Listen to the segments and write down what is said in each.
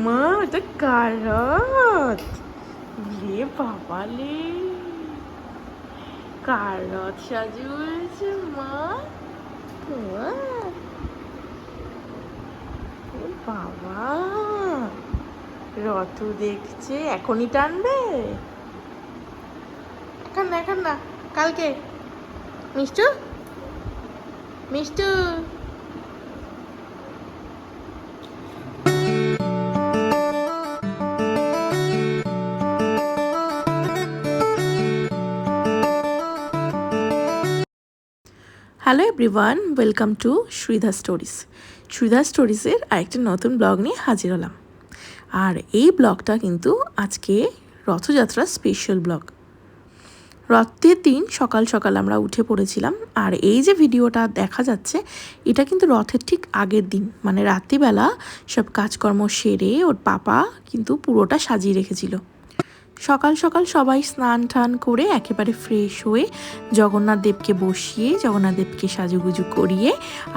মা এটা কার রথ? রে বাবা লে, কার রথ সাজু হয়েছে মা? মা, ও বাবা, রথ দেখছে। এখনই টানবে? এখন না, কালকে। Mishtu, Mishtu, hello everyone, welcome to Sreedha stories. Sreedha স্টোরিজের আরেকটা নতুন ব্লগ নিয়ে হাজির হলাম। আর এই ব্লগটা কিন্তু আজকে রথযাত্রার স্পেশাল ব্লগ। রথের দিন সকাল সকাল আমরা উঠে পড়েছিলাম। আর এই যে ভিডিওটা দেখা যাচ্ছে, এটা কিন্তু রথের ঠিক আগের দিন, মানে রাত্রিবেলা সব কাজকর্ম সেরে ওর পাপা কিন্তু পুরোটা সাজিয়ে রেখেছিল। সকাল সকাল সবাই স্নান টান করে একেবারে ফ্রেশ হয়ে জগন্নাথ দেবকে বসিয়ে জগন্নাথ দেবকে সাজুগুজু করিয়ে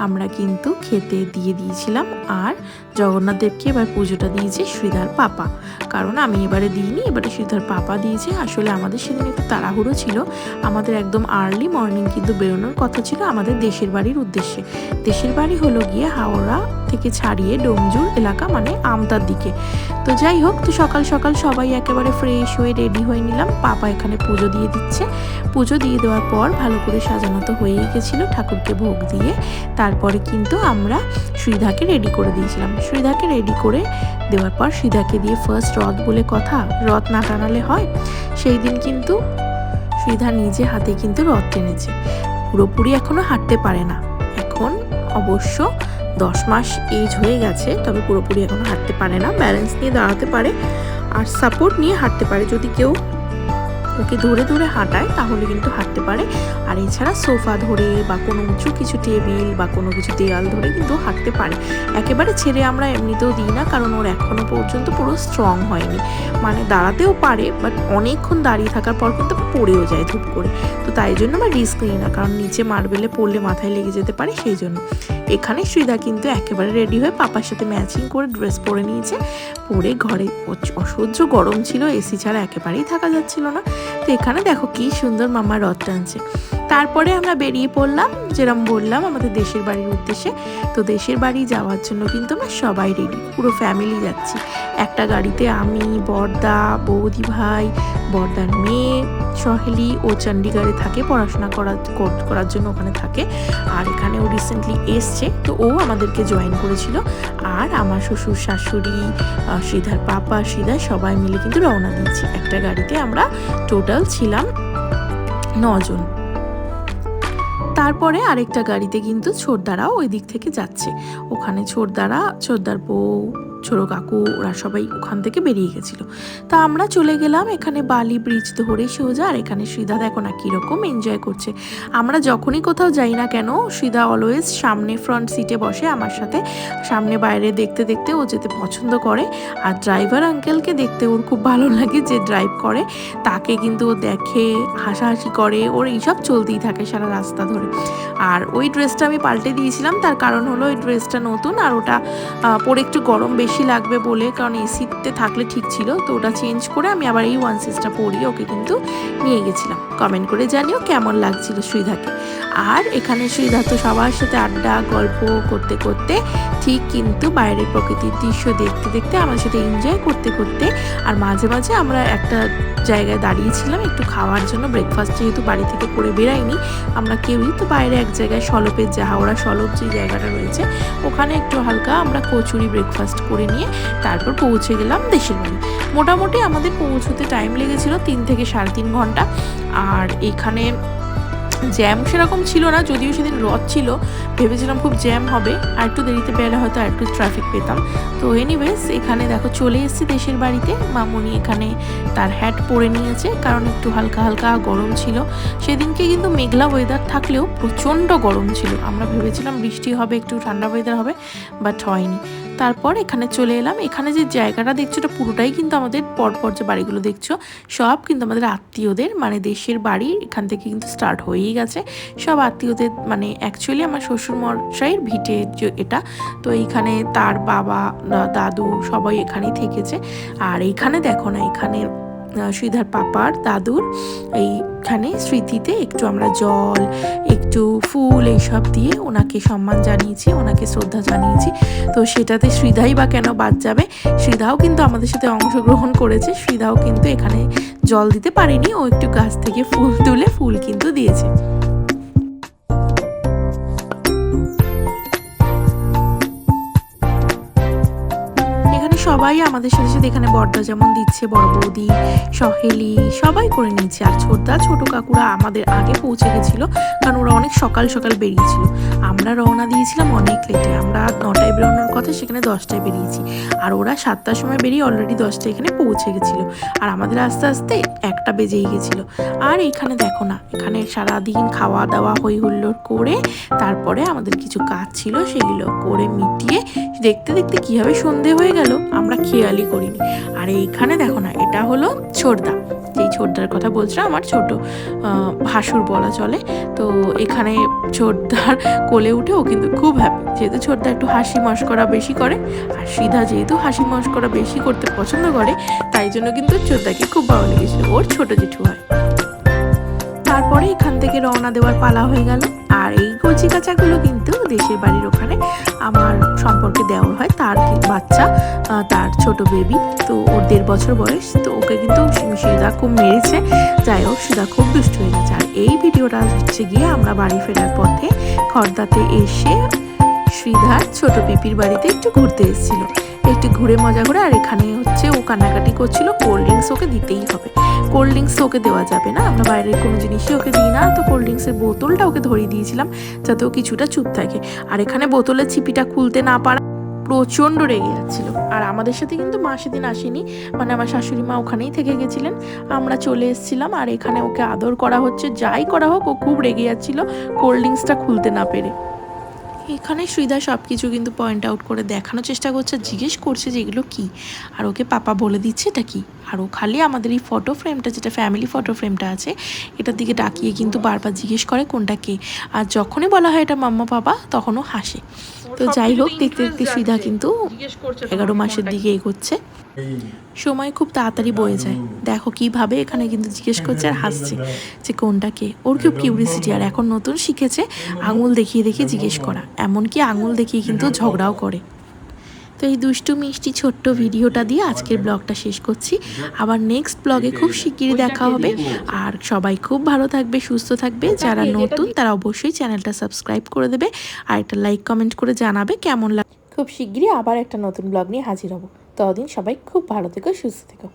আমরা কিন্তু খেতে দিয়ে দিয়েছিলাম। আর জগন্নাথ দেবকে এবার পুজোটা দিয়েছে শ্রীধার পাপা, কারণ আমি এবারে দিইনি, এবারে শ্রীধার পাপা দিয়েছে। আসলে আমাদের সেদিন একটু তাড়াহুড়ো ছিল, আমাদের একদম আর্লি মর্নিং কিন্তু বেরোনোর কথা ছিল আমাদের দেশের বাড়ির উদ্দেশ্যে। দেশের বাড়ি হলো গিয়ে হাওড়া থেকে ছাড়িয়ে ডোমজুর এলাকা, মানে আমতার দিকে। তো যাই হোক, তো সকাল সকাল সবাই একেবারে ফ্রেশ হয়ে রেডি হয়ে নিলাম। পাপা এখানে পুজো দিয়ে দিচ্ছে। পুজো দিয়ে দেওয়ার পর ভালো করে সাজানো তো হয়েই গেছিলো, ঠাকুরকে ভোগ দিয়ে তারপরে কিন্তু আমরা শ্রীধাকে রেডি করে দিয়েছিলাম। শ্রীধাকে রেডি করে দেওয়ার পর শ্রীধাকে দিয়ে ফার্স্ট রথ বলে কথা, রথ না টানালে হয়। সেই দিন কিন্তু শ্রীধা নিজে হাতে কিন্তু রথ টেনেছে। পুরোপুরি এখনো হাঁটতে পারে না, এখন অবশ্য 10 মাস এজ হয়ে গেছে, তবে পুরোপুরি এখনো হাঁটতে পারে না। ব্যালেন্স নিয়ে দাঁড়াতে পারে আর সাপোর্ট নিয়ে হাঁটতে পারে, যদি কেউ ওকে ধরে ধরে হাঁটায় তাহলে কিন্তু হাঁটতে পারে। আর এছাড়া সোফা ধরে বা কোনো উঁচু কিছু টেবিল বা কোনো কিছু দেয়াল ধরে কিন্তু হাঁটতে পারে। একেবারে ছেড়ে আমরা এমনিতেও দিই না, কারণ ওর এখনো পর্যন্ত পুরো স্ট্রং হয়নি, মানে দাঁড়াতেও পারে বাট অনেকক্ষণ দাঁড়িয়ে থাকার পর কিন্তু পড়েও যায় ধূপ করে। তো তাই জন্য আমরা রিস্ক নিই না, কারণ নিচে মার্বেলে পড়লে মাথায় লেগে যেতে পারে, সেই জন্য। এখানে শ্রীধা কিন্তু একেবারে রেডি হয়ে পাপার সাথে ম্যাচিং করে ড্রেস পরে নিয়েছে। পরে ঘরে অসহ্য গরম ছিল, এসি ছাড়া একেবারেই থাকা যাচ্ছিল না। তো এখানে দেখো কি সুন্দর মামা রথ টানছে। তারপরে আমরা বেরিয়ে পড়লাম, যেরকম বললাম, আমাদের দেশের বাড়ির উদ্দেশ্যে। তো দেশের বাড়ি যাওয়ার জন্য কিন্তু আমরা সবাই রেডি, পুরো ফ্যামিলি যাচ্ছি একটা গাড়িতে। আমি, বড়দা, বৌদি ভাই, বড়দার মেয়ে সহেলি, ও চণ্ডীগড়ে থাকে, পড়াশোনা করার জন্য ওখানে থাকে। আর এখানে ও রিসেন্টলি এসছে, তো ও আমাদেরকে জয়েন করেছিল। আর আমার শ্বশুর শাশুড়ি, শ্রীধার পাপা, শ্রীধা সবাই মিলে কিন্তু রওনা দিচ্ছি। একটা গাড়িতে আমরা টোটাল ছিলাম 9 জন। তারপরে আরেকটা গাড়িতে কিন্তু ছোটদারাও ওই দিক থেকে যাচ্ছে। ওখানে ছোটদার বউ, ছোট কাকু, ওরা সবাই ওখান থেকে বেরিয়ে গেছিল। তা আমরা চলে গেলাম এখানে বালি ব্রিজ ধরে সোজা। আর এখানে শ্রীধা দেখো না কীরকম এনজয় করছে। আমরা যখনই কোথাও যাই না কেন, শ্রীধা অলওয়েজ সামনে ফ্রন্ট সিটে বসে আমার সাথে, সামনে বাইরে দেখতে দেখতে ও যেতে পছন্দ করে। আর ড্রাইভার আঙ্কেলকে দেখতে ওর খুব ভালো লাগে, যে ড্রাইভ করে তাকে কিন্তু ও দেখে, হাসাহাসি করে, ওর এইসব চলতেই থাকে সারা রাস্তা ধরে। আর ওই ড্রেসটা আমি পাল্টে দিয়েছিলাম, তার কারণ হলো ওই ড্রেসটা নতুন, আর ওটা পরে একটু গরম বেশি লাগবে বলে, কারণ এসিতে থাকলে ঠিক ছিল। তো ওটা চেঞ্জ করে আমি আবার এই 1/6টা পরিয়ে ওকে কিন্তু নিয়ে গেছিলাম। কমেন্ট করে জানিও কেমন লাগছিল শ্রীধাকে। আর এখানে শ্রীধা তো সবার সাথে আড্ডা গল্প করতে করতে ঠিক কিন্তু বাইরের প্রকৃতির দৃশ্য দেখতে দেখতে আমার সাথে এনজয় করতে করতে, আর মাঝে মাঝে আমরা একটা জায়গায় দাঁড়িয়েছিলাম একটু খাওয়ার জন্য। ব্রেকফাস্ট যেহেতু বাড়ি থেকে করে বেরাইনি আমরা কেউই, তো বাইরে এক জায়গায় সলপের হাওড়া সলপ যে জায়গাটা রয়েছে, ওখানে একটু হালকা আমরা কচুরি ব্রেকফাস্ট করে নিয়ে তারপর পৌঁছে গেলাম দেশের বাড়ি। মোটামুটি আমাদের পৌঁছতে টাইম লেগেছিল 3 থেকে 3.5 ঘন্টা। আর এখানে জ্যাম সেরকম ছিল না, যদিও সেদিন রথ ছিল, ভেবেছিলাম খুব জ্যাম হবে, আর একটু দেরিতে বেরোলে হয়তো আর একটু ট্রাফিক পেতাম। তো এনিওয়েজ এখানে দেখো চলে এসেছি দেশের বাড়িতে। মামুনি এখানে তার হ্যাট পরে নিয়েছে, কারণ একটু হালকা হালকা গরম ছিল সেদিনকে। কিন্তু মেঘলা ওয়েদার থাকলেও প্রচণ্ড গরম ছিল। আমরা ভেবেছিলাম বৃষ্টি হবে, একটু ঠান্ডা ওয়েদার হবে, বাট হয়নি। তারপর এখানে চলে এলাম। এখানে যে জায়গাটা দেখছো এটা পুরোটাই কিন্তু আমাদের পরপর যে বাড়িগুলো দেখছো সব কিন্তু আমাদের আত্মীয়দের, মানে দেশের বাড়ি এখান থেকে কিন্তু স্টার্ট হয়েই গেছে। সব আত্মীয়দের, মানে অ্যাকচুয়ালি আমার শ্বশুরমশাইয়ের ভিটে যে এটা, তো এইখানে তার বাবা দাদু সবাই এখানেই থেকেছে। আর এইখানে দেখো না, এখানে শ্রীধার পাপার দাদুর এইখানে স্মৃতিতে একটু আমরা জল, একটু ফুল এইসব দিয়ে ওনাকে সম্মান জানিয়েছি, ওনাকে শ্রদ্ধা জানিয়েছি। তো সেটাতে শ্রীধাই বা কেন বাদ যাবে, শ্রীধাও কিন্তু আমাদের সাথে অংশগ্রহণ করেছে। শ্রীধাও কিন্তু এখানে জল দিতে পারেনি, ও একটু গাছ থেকে ফুল তুলে ফুল কিন্তু দিয়েছে। সবাই আমাদের সাথে সাথে এখানে বড়দা যেমন দিচ্ছে, বড় বৌদি, সহেলি সবাই করে নিচ্ছে। আর ছোটদা ছোট কাকুরা আমাদের আগে পৌঁছে গেছিলো, কারণ ওরা অনেক সকাল সকাল বেরিয়েছিল। আমরা রওনা দিয়েছিলাম অনেক লেটে, আমরা 9টায় বেরোনোর কথা, সেখানে 10টায় বেরিয়েছি। আর ওরা 7টার সময় বেরিয়ে অলরেডি 10টায় এখানে পৌঁছে গেছিলো। আর আমাদের আস্তে আস্তে 1টা বেজেই গেছিলো। আর এখানে দেখো না, এখানে সারাদিন খাওয়া দাওয়া হই হুল্লোড় করে তারপরে আমাদের কিছু কাজ ছিল, সেগুলো করে মিটিয়ে দেখতে দেখতে কীভাবে সন্ধে হয়ে গেল আমরা খেয়ালই করিনি। আর এইখানে দেখো না, এটা হলো ছোটদা, যেই ছোটদার কথা বলছিলাম, আমার ছোট ভাসুর বলা চলে। তো এখানে ছোটদার কোলে উঠে ও কিন্তু খুব হ্যাপি, যেহেতু ছোটদা একটু হাসি মশকরা বেশি করে, আর শ্রীধা যেহেতু হাসি মশকরা বেশি করতে পছন্দ করে, তাই জন্য কিন্তু ছোটদাকে খুব ভালো লেগেছিল, ওর ছোট জেঠু হয়। তারপরে এখান থেকে রওনা দেওয়ার পালা হয়ে গেল। আর এই কচি কাচাগুলো কিন্তু দেশের বাড়ির ওখানে আমার সম্পর্কে দেওয়া হয়, তার বাচ্চা, তার ছোট বেবি, তো ওর 1.5 বছর বয়স। তো ওকে কিন্তু শ্রীধা খুব মেরেছে, যাই হোক শ্রীধা খুব দুষ্ট হয়ে গেছে। আর এই ভিডিওটা হচ্ছে গিয়ে আমরা বাড়ি ফেরার পথে খড়দাতে এসে শ্রীধার ছোট পিপির বাড়িতে একটু ঘুরতে এসেছিল, একটু ঘুরে মজা করে। আর এখানে হচ্ছে ও কান্নাকাটি করছিল, কোল্ড ড্রিঙ্কস ওকে দিতেই হবে, কোল্ড ড্রিঙ্কস ওকে দেওয়া যাবে না, আমরা বাইরের কোনো জিনিসই ওকে দিই না। তো কোল্ড ড্রিঙ্কসের বোতলটা ওকে ধরিয়ে দিয়েছিলাম যাতে ও কিছুটা চুপ থাকে। আর এখানে বোতলের ছিপিটা খুলতে না পারা প্রচণ্ড রেগে যাচ্ছিল। আর আমাদের সাথে কিন্তু মা সেদিন আসেনি, মানে আমার শাশুড়ি মা ওখানেই থেকে গেছিলেন, আমরা চলে এসেছিলাম। আর এখানে ওকে আদর করা হচ্ছে, যাই করা হোক ও খুব রেগে যাচ্ছিল কোল্ড ড্রিঙ্কসটা খুলতে না পেরে। এখানে শ্রীধা সব কিছু কিন্তু পয়েন্ট আউট করে দেখানোর চেষ্টা করছে, জিজ্ঞেস করছে যে এগুলো কী, আর ওকে পাপা বলে দিচ্ছে এটা কী। আর ও খালি আমাদের এই ফটো ফ্রেমটা, যেটা ফ্যামিলি ফটো ফ্রেমটা আছে, এটার দিকে তাকিয়ে কিন্তু বারবার জিজ্ঞেস করে কোনটা কে। আর যখনই বলা হয় এটা মাম্মা পাপা, তখনও হাসে। তো যাই হোক, দেখতে দেখতে শ্রীধা কিন্তু 11 মাসের দিকে এগোচ্ছে। সময় খুব তাড়াতাড়ি বয়ে যায়। দেখো কিভাবে এখানে কিন্তু জিজ্ঞেস করছে আর হাসছে যে কোনটা কে। ওর খুব কিউরিসিটি, আর এখন নতুন শিখেছে আঙুল দেখিয়ে দেখিয়ে জিজ্ঞেস করা, এমনকি আঙুল দেখিয়ে কিন্তু ঝগড়াও করে। তো এই দুষ্টু মিষ্টি ছোট্ট ভিডিওটা দিয়ে আজকের ব্লগটা শেষ করছি। আবার নেক্সট ব্লগে খুব শিগগিরই দেখা হবে। আর সবাই খুব ভালো থাকবে, সুস্থ থাকবে। যারা নতুন তারা অবশ্যই চ্যানেলটা সাবস্ক্রাইব করে দেবে, আর একটা লাইক কমেন্ট করে জানাবে কেমন লাগে। খুব শিগগিরই আবার একটা নতুন ব্লগ নিয়ে হাজির হব। ততদিন সবাই খুব ভালো থেকো, সুস্থ থেকো।